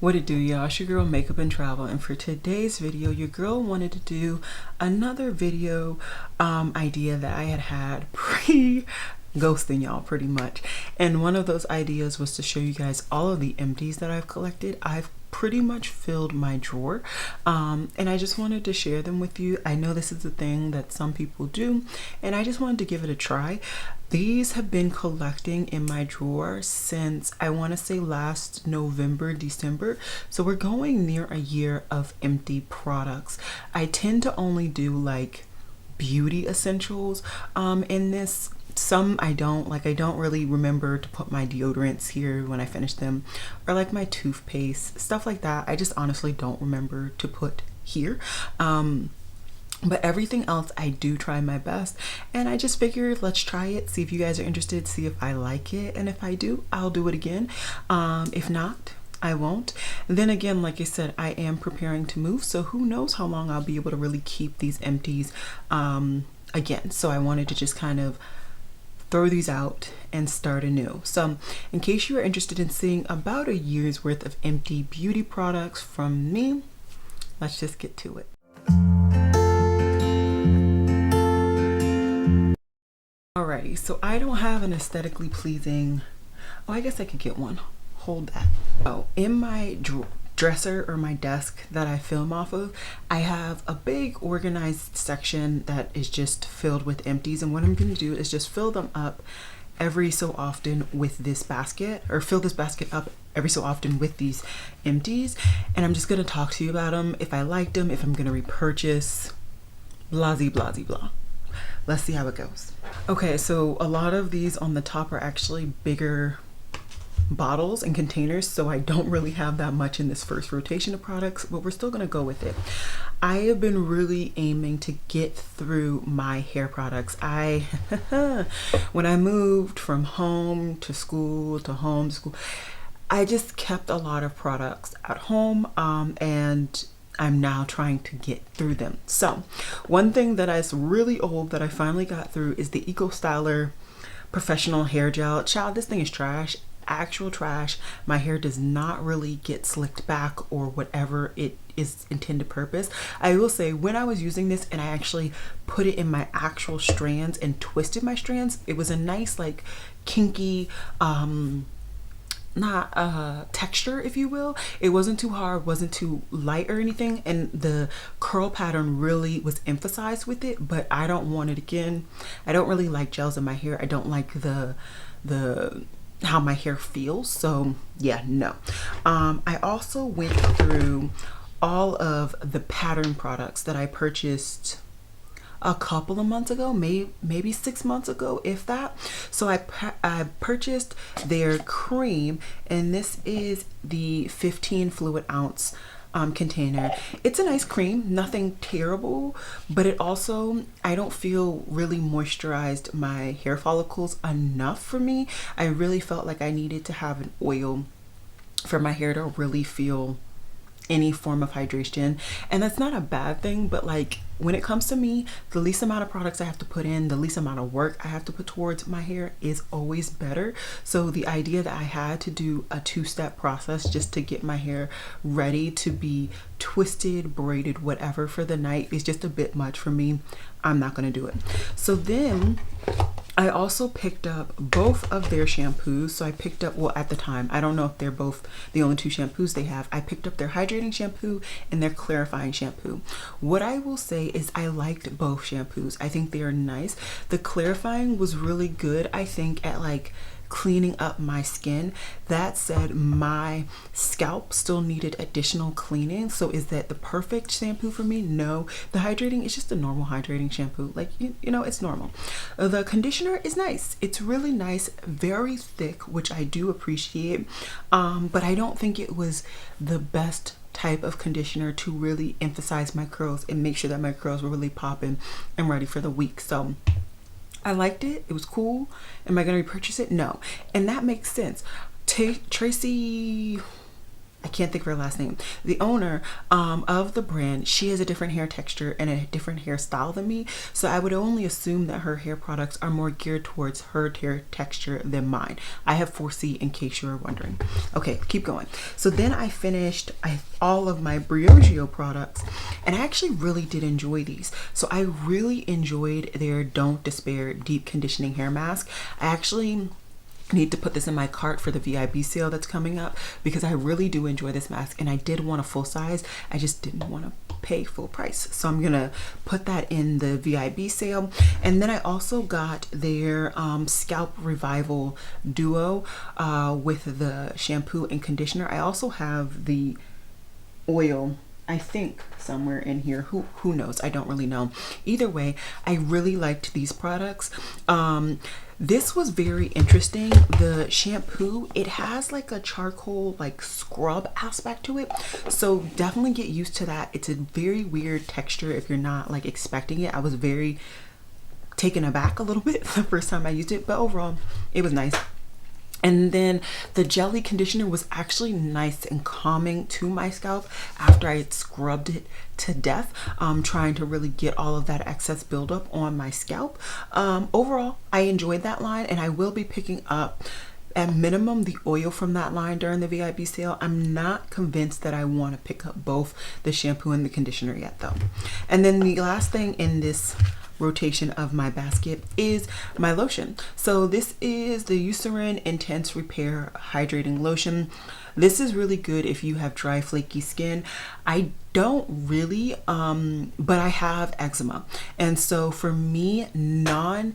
What it do, y'all? It's your girl Makeup and Travel, and for today's video your girl wanted to do another video idea that I had pre-ghosting y'all pretty much, and one of those ideas was to show you guys all of the empties that I've collected. I've pretty much filled my drawer, and I just wanted to share them with you. I know this is a thing that some people do, and I just wanted to give it a try. These have been collecting in my drawer since I want to say last November, December. So we're going near a year of empty products. I tend to only do like beauty essentials in this. Some I don't like. I don't really remember to put my deodorants here when I finish them, or like my toothpaste, stuff like that. I just honestly don't remember to put here. But everything else I do try my best, and I just figured let's try it, see if you guys are interested, see if I like it, and if I do, I'll do it again. If not, I won't. Then again, like I said, I am preparing to move, so who knows how long I'll be able to really keep these empties again. So I wanted to just kind of throw these out and start anew. So in case you are interested in seeing about a year's worth of empty beauty products from me, let's just get to it. Alrighty, so I don't have an aesthetically pleasing, oh, I guess I could get one. Hold that. Oh, in my dresser or my desk that I film off of, I have a big organized section that is just filled with empties, and what I'm going to do is just fill them up every so often with this basket, or fill this basket up every so often with these empties, and I'm just going to talk to you about them, if I liked them, if I'm going to repurchase, blah blah blah. Let's see how it goes. Okay, so a lot of these on the top are actually bigger bottles and containers, so I don't really have that much in this first rotation of products, but we're still gonna go with it. I have been really aiming to get through my hair products. When I moved from home to school to home to school, I just kept a lot of products at home, and I'm now trying to get through them. So one thing that is really old that I finally got through is the Eco Styler Professional Hair Gel. Child, this thing is trash, actual trash. My hair does not really get slicked back or whatever it is intended purpose. I will say, when I was using this and I actually put it in my actual strands and twisted my strands, it was a nice like kinky texture, if you will. It wasn't too hard, wasn't too light or anything, and the curl pattern really was emphasized with it, but I don't want it again. I don't really like gels in my hair. I don't like the how my hair feels, so yeah, no. I also went through all of the pattern products that I purchased a couple of months ago, maybe 6 months ago, if that. So I purchased their cream, and this is the 15 fluid ounce container. It's a nice cream, nothing terrible, but it also, I don't feel really moisturized my hair follicles enough for me. I really felt like I needed to have an oil for my hair to really feel any form of hydration, and that's not a bad thing, but like when it comes to me, the least amount of products I have to put in, the least amount of work I have to put towards my hair is always better. So the idea that I had to do a two-step process just to get my hair ready to be twisted, braided, whatever for the night is just a bit much for me. I'm not gonna do it. So then I also picked up both of their shampoos. So I picked up, well, at the time, I don't know if they're both the only two shampoos they have. I picked up their hydrating shampoo and their clarifying shampoo. What I will say is I liked both shampoos. I think they are nice. The clarifying was really good, I think, at like cleaning up my skin. That said, my scalp still needed additional cleaning. So is that the perfect shampoo for me? No. The hydrating is just a normal hydrating shampoo, like you know, it's normal. The conditioner is nice, it's really nice, very thick, which I do appreciate, but I don't think it was the best type of conditioner to really emphasize my curls and make sure that my curls were really popping and ready for the week. So I liked it. It was cool. Am I going to repurchase it? No. And that makes sense. Tracy, I can't think of her last name. The owner of the brand, she has a different hair texture and a different hairstyle than me. So I would only assume that her hair products are more geared towards her hair texture than mine. I have 4C in case you were wondering. Okay, keep going. So then I finished all of my Briochio products, and I actually really did enjoy these. So I really enjoyed their Don't Despair Deep Conditioning Hair Mask. I actually need to put this in my cart for the VIB sale that's coming up, because I really do enjoy this mask, and I did want a full size. I just didn't want to pay full price, so I'm gonna put that in the VIB sale. And then I also got their Scalp Revival Duo with the shampoo and conditioner. I also have the oil, I think, somewhere in here. Who knows? I don't really know. Either way, I really liked these products. This was very interesting. The shampoo, it has like a charcoal like scrub aspect to it, so definitely get used to that. It's a very weird texture if you're not like expecting it. I was very taken aback a little bit the first time I used it, but overall it was nice. And then the jelly conditioner was actually nice and calming to my scalp after I had scrubbed it to death, trying to really get all of that excess buildup on my scalp. Overall, I enjoyed that line, and I will be picking up at minimum the oil from that line during the VIB sale. I'm not convinced that I want to pick up both the shampoo and the conditioner yet though. And then the last thing in this rotation of my basket is my lotion. So this is the Eucerin Intense Repair Hydrating Lotion. This is really good if you have dry, flaky skin. I don't really, but I have eczema. And so for me, non-scented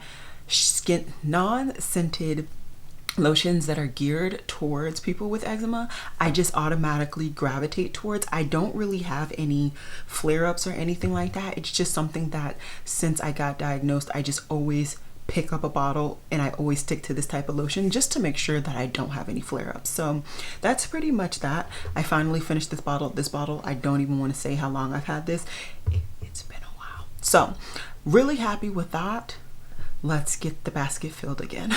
lotions that are geared towards people with eczema, I just automatically gravitate towards. I don't really have any flare-ups or anything like that. It's just something that since I got diagnosed, I just always pick up a bottle, and I always stick to this type of lotion just to make sure that I don't have any flare-ups. So that's pretty much that. I finally finished this bottle. I don't even want to say how long I've had this. It's been a while. So really happy with that. Let's get the basket filled again.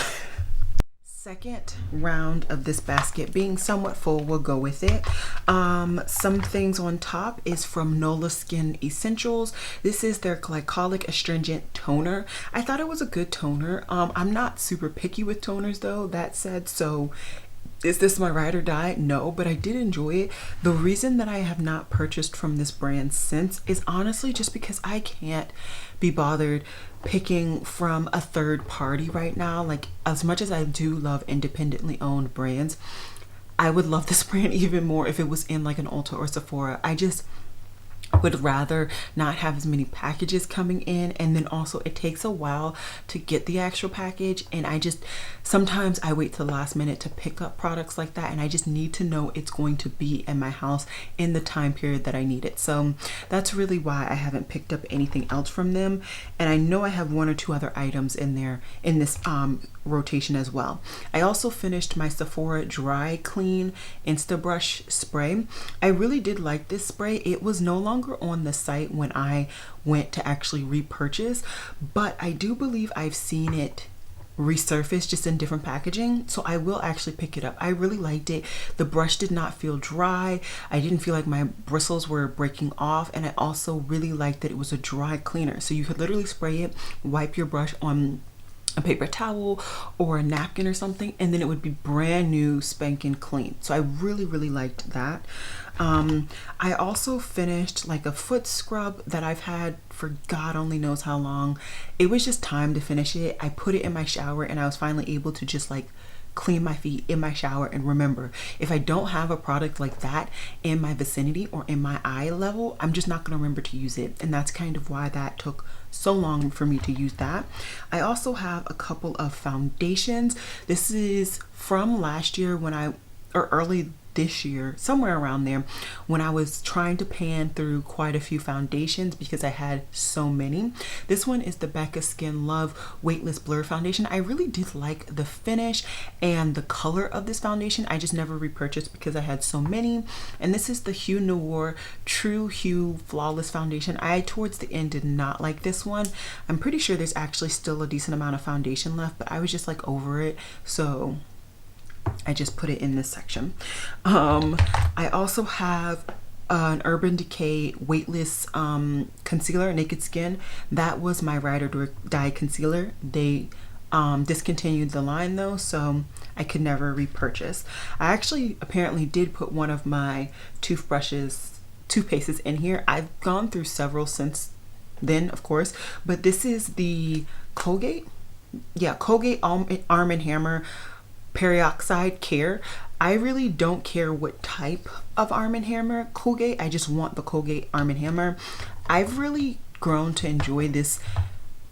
Second round of this basket being somewhat full, we'll go with it. Some things on top is from Nola Skin Essentials. This is their Glycolic Astringent Toner. I thought it was a good toner. I'm not super picky with toners though, that said, so is this my ride or die? No, but I did enjoy it. The reason that I have not purchased from this brand since is honestly just because I can't be bothered picking from a third party right now. Like, as much as I do love independently owned brands, I would love this brand even more if it was in like an Ulta or Sephora. I just would rather not have as many packages coming in, and then also it takes a while to get the actual package, and I just sometimes I wait till the last minute to pick up products like that, and I just need to know it's going to be in my house in the time period that I need it. So that's really why I haven't picked up anything else from them, and I know I have one or two other items in there in this rotation as well. I also finished my Sephora Dry Clean Insta Brush spray. I really did like this spray. It was no longer on the site when I went to actually repurchase, but I do believe I've seen it resurface just in different packaging, so I will actually pick it up. I really liked it. The brush did not feel dry. I didn't feel like my bristles were breaking off, and I also really liked that it was a dry cleaner, so you could literally spray it, wipe your brush on a paper towel or a napkin or something, and then it would be brand new, spanking clean. So I really liked that. I also finished like a foot scrub that I've had for God only knows how long. It was just time to finish it. I put it in my shower, and I was finally able to just like clean my feet in my shower. And remember, if I don't have a product like that in my vicinity or in my eye level, I'm just not going to remember to use it, and that's kind of why that took so long for me to use that. I also have a couple of foundations. This is from last year or early this year, somewhere around there, when I was trying to pan through quite a few foundations because I had so many. This one is the Becca Skin Love Weightless Blur Foundation. I really did like the finish and the color of this foundation. I just never repurchased because I had so many. And this is the Hue Noir True Hue Flawless Foundation. I towards the end did not like this one. I'm pretty sure there's actually still a decent amount of foundation left, but I was just like over it, so I just put it in this section. I also have an Urban Decay Weightless concealer, Naked Skin. That was my Ride or Die concealer. They discontinued the line though, so I could never repurchase. I actually apparently did put one of my toothpastes in here. I've gone through several since then, of course, but this is the Colgate. Yeah, Colgate Arm & Hammer Peroxide Care. I really don't care what type of Arm & Hammer Colgate. I just want the Colgate Arm & Hammer. I've really grown to enjoy this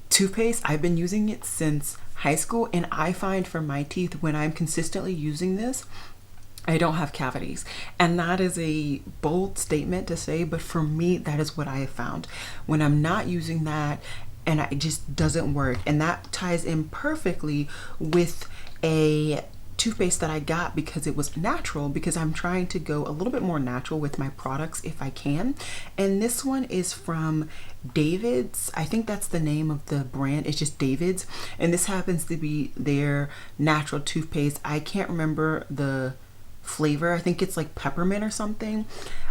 toothpaste. I've been using it since high school, and I find for my teeth, when I'm consistently using this, I don't have cavities. And that is a bold statement to say, but for me, that is what I have found. When I'm not using that, and it just doesn't work. And that ties in perfectly with a toothpaste that I got because it was natural, because I'm trying to go a little bit more natural with my products if I can. And this one is from David's. I think that's the name of the brand. It's just David's. And this happens to be their natural toothpaste. I can't remember the flavor. I think it's like peppermint or something.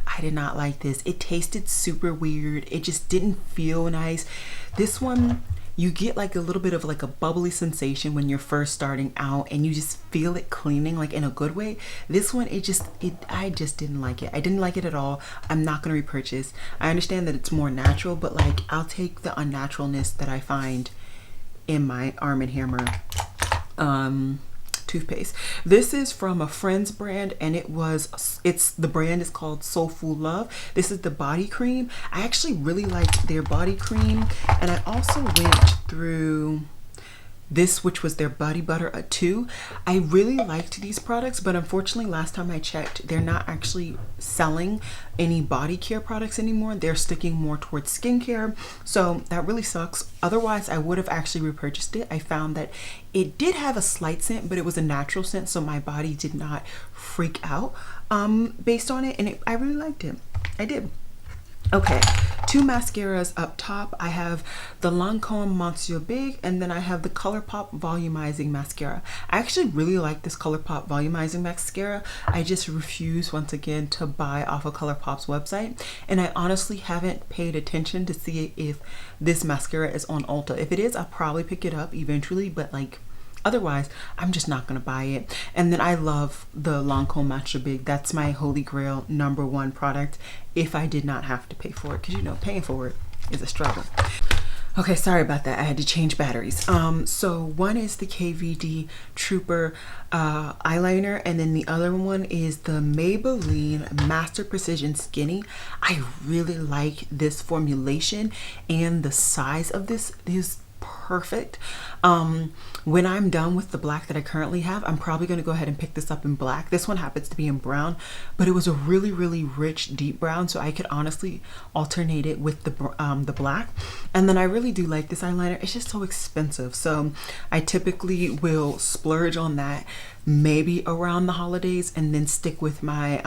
I did not like this. It tasted super weird. It just didn't feel nice. This one, you get like a little bit of like a bubbly sensation when you're first starting out, and you just feel it cleaning like in a good way. This one, I just didn't like it. I didn't like it at all. I'm not going to repurchase. I understand that it's more natural, but like I'll take the unnaturalness that I find in my Arm & Hammer toothpaste. This is from a friend's brand, and the brand is called Soulful Love. This is the body cream. I actually really liked their body cream, and I also went through this, which was their body butter too. I really liked these products, but unfortunately last time I checked, they're not actually selling any body care products anymore. They're sticking more towards skincare, so that really sucks. Otherwise I would have actually repurchased it. I found that it did have a slight scent, but it was a natural scent, so my body did not freak out based on it, and I really liked it. I did. Okay, 2 mascaras up top. I have the Lancome Monsieur Big, and then I have the Colourpop Volumizing Mascara. I actually really like this Colourpop Volumizing Mascara. I just refuse, once again, to buy off of Colourpop's website, and I honestly haven't paid attention to see if this mascara is on Ulta. If it is, I'll probably pick it up eventually, but like otherwise I'm just not gonna buy it. And then I love the Lancome Matcha Big. That's my holy grail #1 product if I did not have to pay for it, because you know, paying for it is a struggle. Okay, sorry about that. I had to change batteries. So one is the KVD Trooper eyeliner, and then the other one is the Maybelline Master Precision Skinny. I really like this formulation, and the size of this is perfect. When I'm done with the black that I currently have, I'm probably going to go ahead and pick this up in black. This one happens to be in brown, but it was a really, really rich deep brown, so I could honestly alternate it with the black. And then I really do like this eyeliner. It's just so expensive, so I typically will splurge on that maybe around the holidays, and then stick with my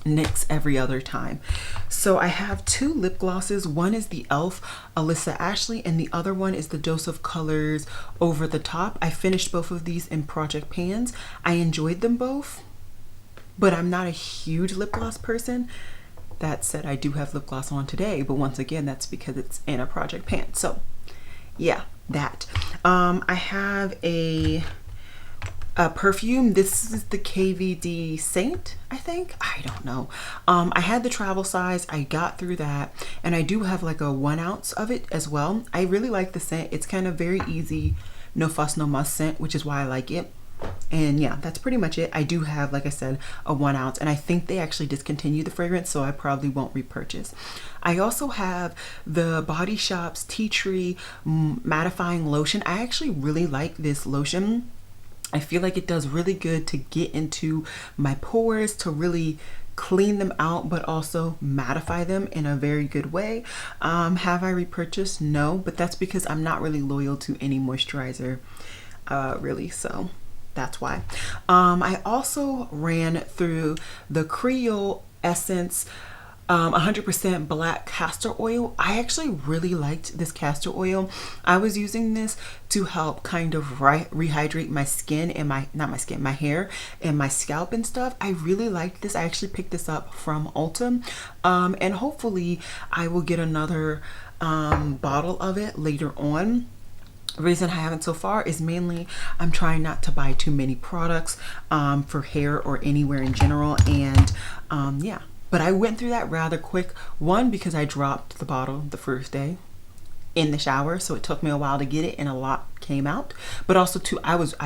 NYX every other time. So I have 2 lip glosses. One is the e.l.f. Alyssa Ashley, and the other one is the Dose of Colors Over the Top. I finished both of these in Project Pans. I enjoyed them both, but I'm not a huge lip gloss person. That said, I do have lip gloss on today, but once again, that's because it's in a Project Pan. So yeah, that. I have a perfume. This is the KVD Saint, I think. I don't know. I had the travel size. I got through that, and I do have like a 1 ounce of it as well. I really like the scent. It's kind of very easy, no fuss, no muss scent, which is why I like it. And yeah, that's pretty much it. I do have, like I said, a 1 ounce, and I think they actually discontinued the fragrance, so I probably won't repurchase. I also have the Body Shop's Tea Tree Mattifying Lotion. I actually really like this lotion. I feel like it does really good to get into my pores, to really clean them out, but also mattify them in a very good way. Have I repurchased? No, but that's because I'm not really loyal to any moisturizer, really, so that's why. I also ran through the Creole Essence 100% black castor oil. I actually really liked this castor oil. I was using this to help kind of rehydrate my skin and my hair and my scalp and stuff. I really liked this. I actually picked this up from Ulta, and hopefully I will get another bottle of it later on. The reason I haven't so far is mainly I'm trying not to buy too many products for hair or anywhere in general, and yeah. But I went through that rather quick. One, because I dropped the bottle the first day in the shower, so it took me a while to get it and a lot came out. But also two, I was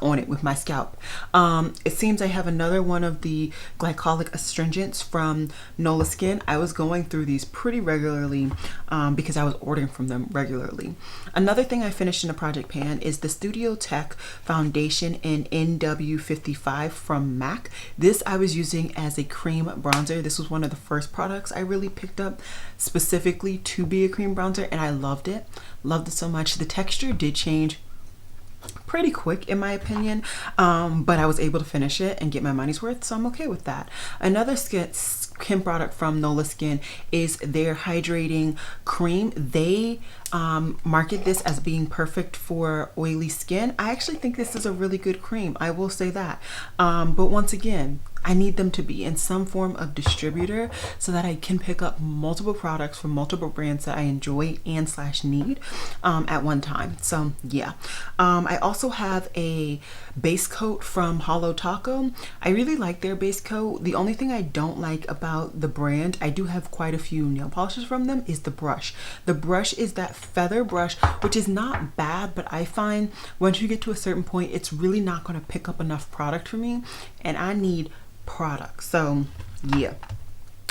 on it with my scalp. It seems I have another one of the Glycolic astringents from Nola Skin. I was going through these pretty regularly because I was ordering from them regularly. Another thing I finished in a project pan is the Studio Tech foundation in NW55 from MAC. This I was using as a cream bronzer. This was one of the first products I really picked up specifically to be a cream bronzer, and I loved it. Loved it so much. The texture did change pretty quick in my opinion, but I was able to finish it and get my money's worth, so I'm okay with that. Another skin product from Nola Skin is their hydrating cream. They market this as being perfect for oily skin. I actually think this is a really good cream, I will say that, but once again, I need them to be in some form of distributor so that I can pick up multiple products from multiple brands that I enjoy and / need at one time. So yeah, I also have a base coat from Holo Taco. I really like their base coat. The only thing I don't like about the brand, I do have quite a few nail polishes from them, is the brush. The brush is that feather brush, which is not bad, but I find once you get to a certain point, it's really not going to pick up enough product for me, and I need product. So yeah,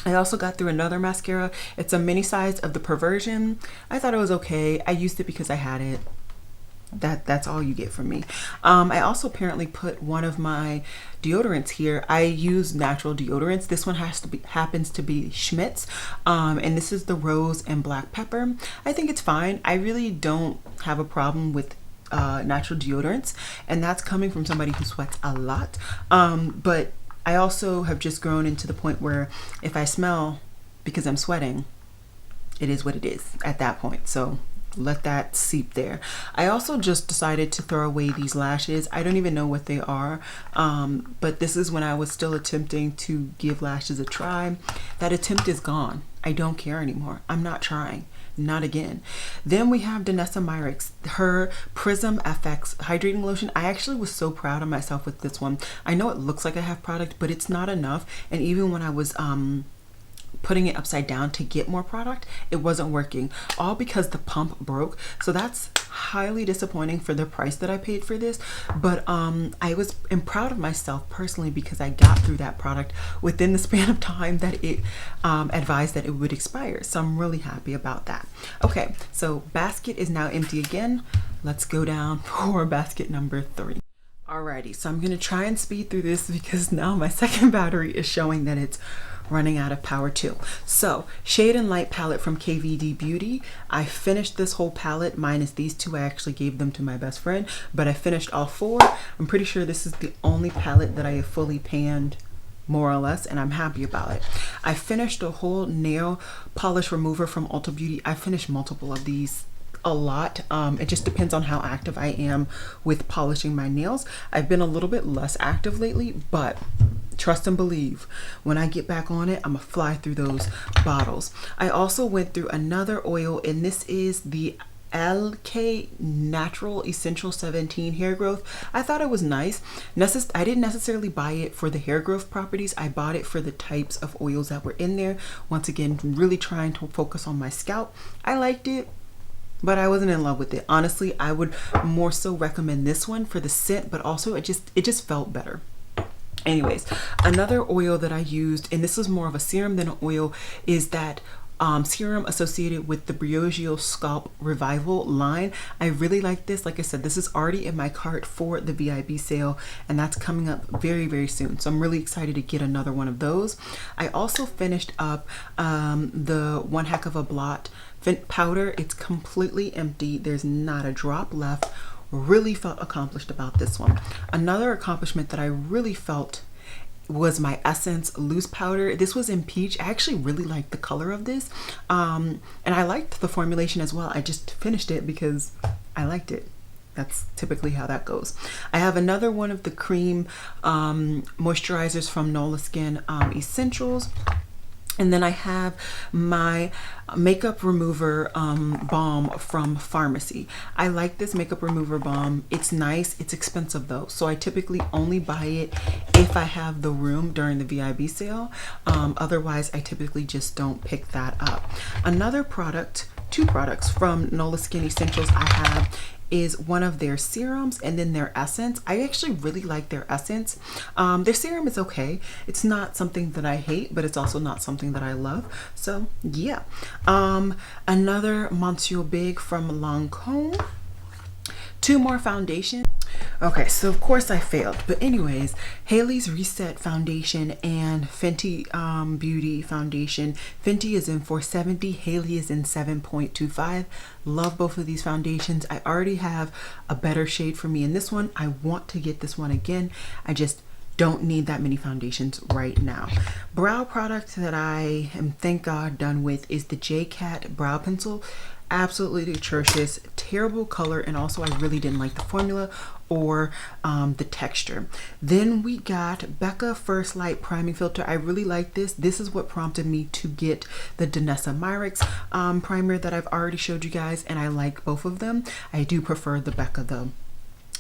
I also got through another mascara. It's a mini size of the Perversion. I thought it was okay. I used it because I had it. That's all you get from me. I also apparently put one of my deodorants here. I use natural deodorants. This one happens to be Schmidt's, and this is the rose and black pepper. I think it's fine. I really don't have a problem with natural deodorants, and that's coming from somebody who sweats a lot, but I also have just grown into the point where if I smell because I'm sweating, it is what it is at that point. So let that seep there. I also just decided to throw away these lashes. I don't even know what they are, but this is when I was still attempting to give lashes a try. That attempt is gone. I don't care anymore. I'm not trying. Not again. Then we have Danessa Myricks, her Prism FX hydrating lotion. I actually was so proud of myself with this one. I know it looks like I have product, but it's not enough. And even when I was putting it upside down to get more product, it wasn't working, all because the pump broke. So that's highly disappointing for the price that I paid for this, but am proud of myself personally because I got through that product within the span of time that it advised that it would expire. So I'm really happy about that. Okay, so basket is now empty again. Let's go down for basket number 3. Alrighty, so I'm gonna try and speed through this because now my second battery is showing that it's running out of power too. So Shade and Light palette from KVD Beauty. I finished this whole palette minus these two. I actually gave them to my best friend, but I finished all 4. I'm pretty sure this is the only palette that I have fully panned, more or less, and I'm happy about it. I finished a whole nail polish remover from Ulta Beauty. I finished multiple of these, a lot. It just depends on how active I am with polishing my nails. I've been a little bit less active lately, but trust and believe, when I get back on it, I'm gonna fly through those bottles. I also went through another oil, and this is the LK Natural Essential 17 hair growth. I thought it was nice. I didn't necessarily buy it for the hair growth properties. I bought it for the types of oils that were in there. Once again, really trying to focus on my scalp. I liked it, but I wasn't in love with it. Honestly, I would more so recommend this one for the scent, but also it just felt better. Anyways, another oil that I used, and this is more of a serum than an oil, is that serum associated with the Briochio Scalp Revival line. I really like this. Like I said, this is already in my cart for the VIB sale, and that's coming up very, very soon. So I'm really excited to get another one of those. I also finished up the One Heck of a Blot powder. It's completely empty. There's not a drop left. Really felt accomplished about this one. Another accomplishment that I really felt was my Essence loose powder. This was in peach. I actually really liked the color of this, and I liked the formulation as well. I just finished it because I liked it. That's typically how that goes. I have another one of the cream moisturizers from Nola Skin Essentials. And then I have my makeup remover balm from Pharmacy. I like this makeup remover balm. It's nice. It's expensive though, so I typically only buy it if I have the room during the VIB sale. Otherwise, I typically just don't pick that up. Another product, two products from Nola Skin Essentials I have is one of their serums and then their essence. I actually really like their essence. Their serum is okay. It's not something that I hate, but it's also not something that I love. So yeah. Another Monsieur Big from Lancome. Two more foundations. Okay, so of course I failed, but anyways, Haley's Reset Foundation and Fenty Beauty Foundation. Fenty is in 470, Haley is in 7.25. Love both of these foundations. I already have a better shade for me in this one. I want to get this one again. I just don't need that many foundations right now. Brow product that I am, thank God, done with is the J-Cat brow pencil. Absolutely atrocious, terrible color, and also I really didn't like the formula or the texture. Then we got Becca First Light Priming Filter. I really like this. This is what prompted me to get the Danessa Myricks primer that I've already showed you guys, and I like both of them. I do prefer the Becca though.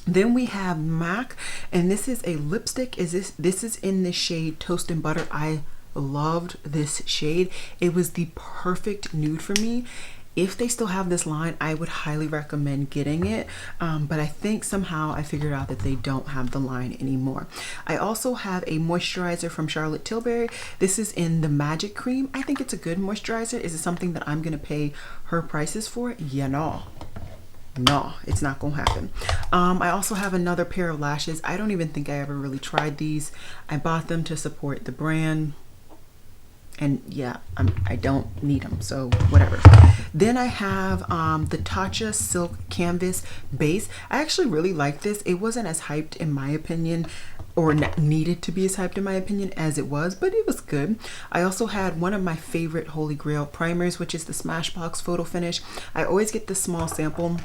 Then we have MAC, and this is a lipstick. This is in the shade Toast and Butter. I loved this shade. It was the perfect nude for me. If they still have this line, I would highly recommend getting it, but I think somehow I figured out that they don't have the line anymore. I also have a moisturizer from Charlotte Tilbury. This is in the Magic Cream. I think it's a good moisturizer. Is it something that I'm gonna pay her prices for? Yeah, no, it's not gonna happen. I also have another pair of lashes. I don't even think I ever really tried these. I bought them to support the brand, and yeah, I don't need them, so whatever. Then I have the Tatcha Silk Canvas Base. I actually really like this. It wasn't as hyped in my opinion, or needed to be as hyped in my opinion as it was, but it was good. I also had one of my favorite Holy Grail primers, which is the Smashbox Photo Finish. I always get this small sample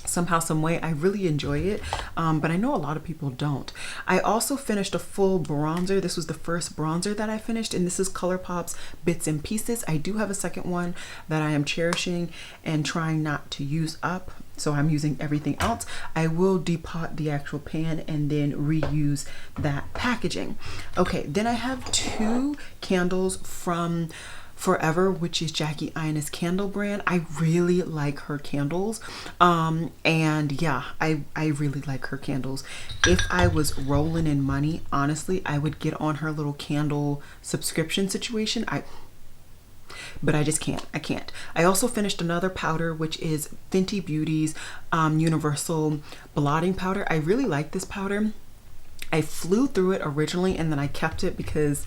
somehow, some way. I really enjoy it, but I know a lot of people don't. I also finished a full bronzer. This was the first bronzer that I finished, and this is Colourpop's Bits and Pieces. I do have a second one that I am cherishing and trying not to use up, so I'm using everything else. I will depot the actual pan and then reuse that packaging. Okay, then I have two candles from Forever, which is Jackie Aina's candle brand. I really like her candles, and yeah, I really like her candles. If I was rolling in money, honestly, I would get on her little candle subscription situation. But I just can't. I can't. I also finished another powder, which is Fenty Beauty's Universal Blotting Powder. I really like this powder. I flew through it originally, and then I kept it because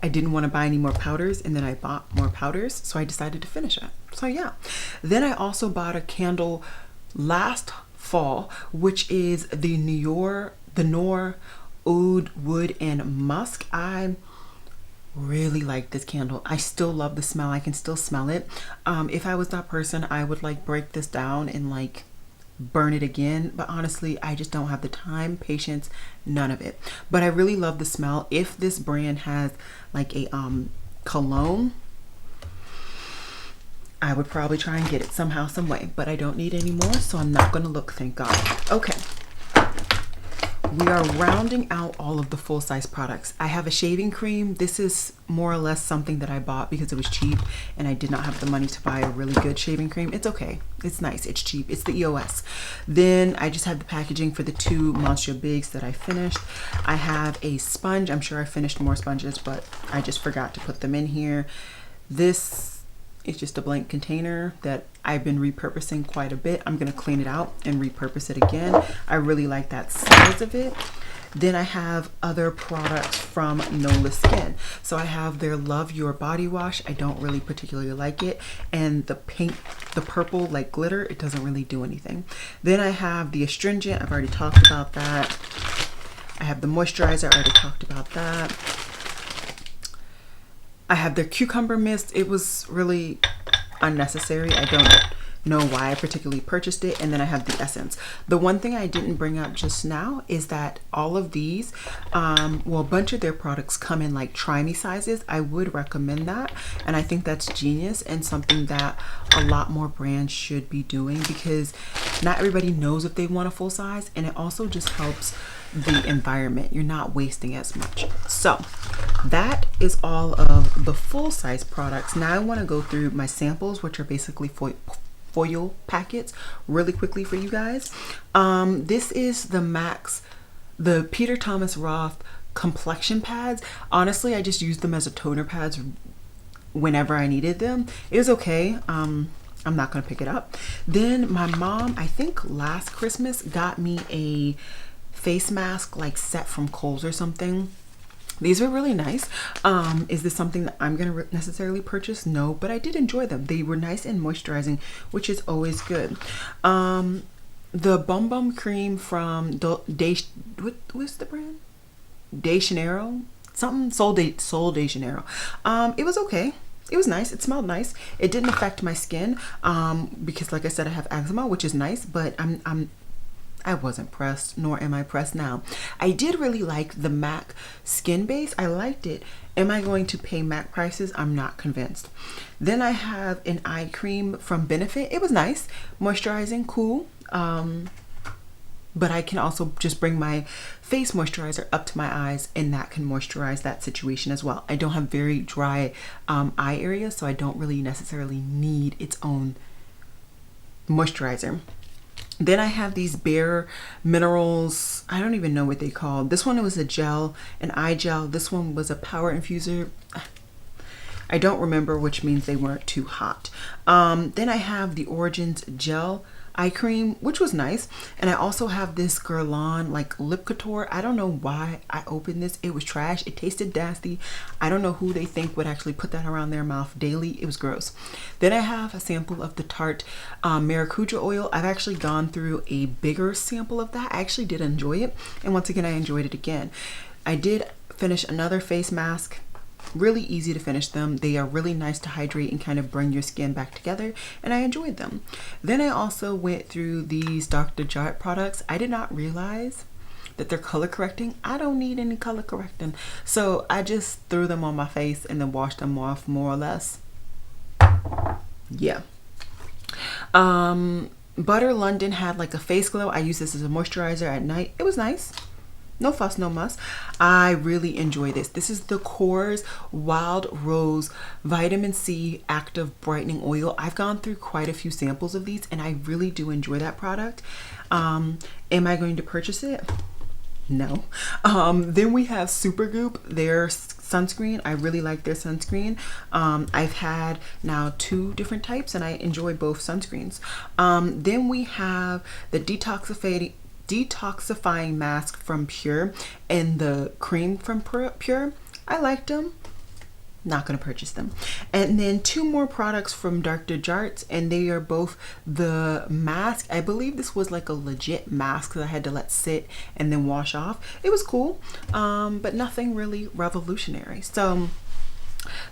I didn't want to buy any more powders, and then I bought more powders, so I decided to finish it. So yeah. Then I also bought a candle last fall, which is the Noor Oud Wood and Musk. I really like this candle. I still love the smell. I can still smell it. If I was that person, I would like break this down and like burn it again, but honestly I just don't have the time, patience, none of it. But I really love the smell. If this brand has like a cologne, I would probably try and get it somehow, some way, but I don't need any more, so I'm not gonna look, thank God. Okay, we are rounding out all of the full-size products. I have a shaving cream. This is more or less something that I bought because it was cheap and I did not have the money to buy a really good shaving cream. It's okay, it's nice, it's cheap, it's the EOS. Then I just have the packaging for the two Monsieur Bigs that I finished. I have a sponge. I'm sure I finished more sponges, but I just forgot to put them in here. This is just a blank container that I've been repurposing quite a bit. I'm gonna clean it out and repurpose it again. I really like that size of it. Then I have other products from Nola Skin. So I have their Love Your Body Wash. I don't really particularly like it. And the pink, the purple like glitter, it doesn't really do anything. Then I have the Astringent. I've already talked about that. I have the moisturizer. I already talked about that. I have their cucumber mist. It was really unnecessary. I don't know why I particularly purchased it. And then I have the essence. The one thing I didn't bring up just now is that all of these, well, a bunch of their products come in like try me sizes. I would recommend that, and I think that's genius and something that a lot more brands should be doing, because not everybody knows if they want a full size, and it also just helps the environment. You're not wasting as much. So that is all of the full size products. Now I want to go through my samples, which are basically foil packets, really quickly for you guys. This is the Peter Thomas Roth complexion pads. Honestly, I just used them as a toner pads whenever I needed them. It was okay. I'm not gonna pick it up. Then my mom, I think last Christmas, got me a face mask like set from Kohl's or something. These were really nice. Is this something that I'm gonna necessarily purchase? No, but I did enjoy them. They were nice and moisturizing, which is always good. The Bum Bum cream from what's the brand? De Janeiro? Something Sol de Janeiro. It was okay. It was nice. It smelled nice. It didn't affect my skin because, like I said, I have eczema, which is nice, but I wasn't pressed, nor am I pressed now. I did really like the MAC skin base. I liked it. Am I going to pay MAC prices? I'm not convinced. Then I have an eye cream from Benefit. It was nice, moisturizing, cool. But I can also just bring my face moisturizer up to my eyes, and that can moisturize that situation as well. I don't have very dry eye areas, so I don't really necessarily need its own moisturizer. Then I have these Bare Minerals. I don't even know what they called. This one was a gel, an eye gel. This one was a power infuser. I don't remember, which means they weren't too hot. Then I have the Origins gel eye cream, which was nice. And I also have this Guerlain like lip couture. I don't know why I opened this. It was trash. It tasted nasty. I don't know who they think would actually put that around their mouth daily. It was gross. Then I have a sample of the Tarte Maracuja Oil. I've actually gone through a bigger sample of that. I actually did enjoy it, and once again I enjoyed it again. I did finish another face mask. Really easy to finish them. They are really nice to hydrate and kind of bring your skin back together, and I enjoyed them. Then I also went through these Dr. Jart products. I did not realize that they're color correcting. I don't need any color correcting, so I just threw them on my face and then washed them off, more or less. Yeah. Butter London had like a face glow. I use this as a moisturizer at night. It was nice. No fuss, no muss. I really enjoy this. This is the Kors Wild Rose Vitamin C Active Brightening Oil. I've gone through quite a few samples of these, and I really do enjoy that product. Am I going to purchase it? No. Then we have Supergoop, their sunscreen. I really like their sunscreen. I've had now 2 different types, and I enjoy both sunscreens. Then we have the detoxifying mask from Pure and the cream from Pure. I liked them. Not gonna purchase them. And then 2 more products from Dr. Jart, and they are both the mask. I believe this was like a legit mask that I had to let sit and then wash off. It was cool, but nothing really revolutionary. So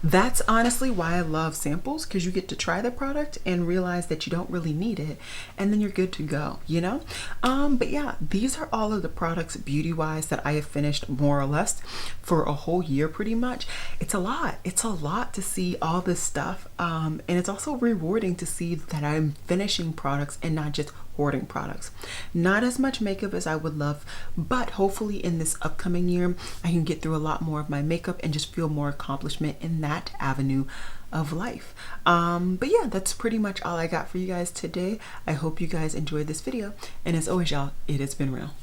that's honestly why I love samples, because you get to try the product and realize that you don't really need it, and then you're good to go, you know. But yeah, these are all of the products beauty wise that I have finished, more or less, for a whole year pretty much. It's a lot to see all this stuff, and it's also rewarding to see that I'm finishing products and not just hoarding products. Not as much makeup as I would love, but hopefully in this upcoming year I can get through a lot more of my makeup and just feel more accomplishment in that avenue of life. But yeah, that's pretty much all I got for you guys today. I hope you guys enjoyed this video, and as always, y'all, it has been real.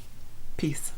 Peace.